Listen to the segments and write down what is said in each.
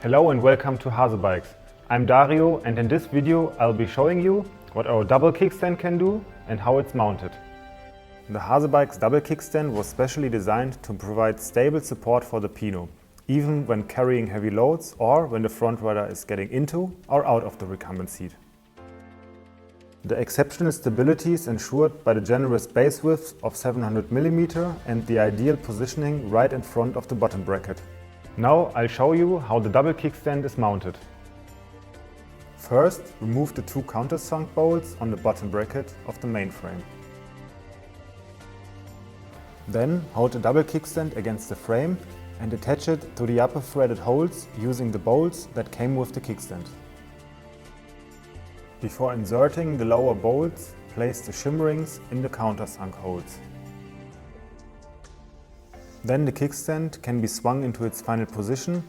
Hello and welcome to Hasebikes. I'm Dario and in this video I'll be showing you what our double kickstand can do and how it's mounted. The Hasebikes double kickstand was specially designed to provide stable support for the Pino, even when carrying heavy loads or when the front rider is getting into or out of the recumbent seat. The exceptional stability is ensured by the generous base width of 700 mm and the ideal positioning right in front of the bottom bracket. Now I'll show you how the double kickstand is mounted. First, remove the two countersunk bolts on the bottom bracket of the main frame. Then hold the double kickstand against the frame and attach it to the upper threaded holes using the bolts that came with the kickstand. Before inserting the lower bolts, place the shim rings in the countersunk holes. Then the kickstand can be swung into its final position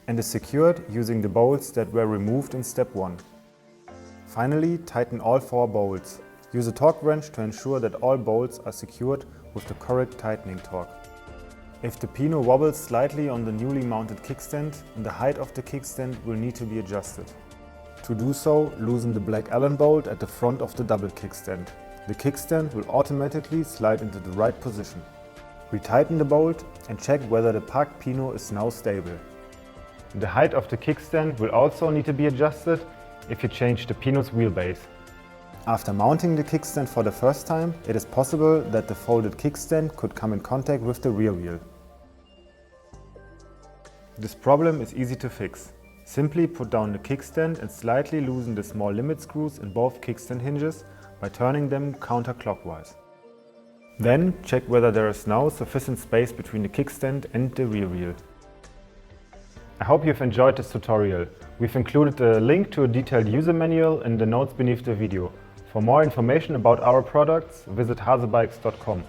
and is secured using the bolts that were removed in step 1. Finally, tighten all 4 bolts. Use a torque wrench to ensure that all bolts are secured with the correct tightening torque. If the Pino wobbles slightly on the newly mounted kickstand, the height of the kickstand will need to be adjusted. To do so, loosen the black Allen bolt at the front of the double kickstand. The kickstand will automatically slide into the right position. Retighten the bolt and check whether the parked Pino is now stable. The height of the kickstand will also need to be adjusted if you change the Pino's wheelbase. After mounting the kickstand for the first time, it is possible that the folded kickstand could come in contact with the rear wheel. This problem is easy to fix. Simply put down the kickstand and slightly loosen the small limit screws in both kickstand hinges by turning them counterclockwise. Then check whether there is now sufficient space between the kickstand and the rear wheel. I hope you've enjoyed this tutorial. We've included a link to a detailed user manual in the notes beneath the video. For more information about our products, visit hasebikes.com.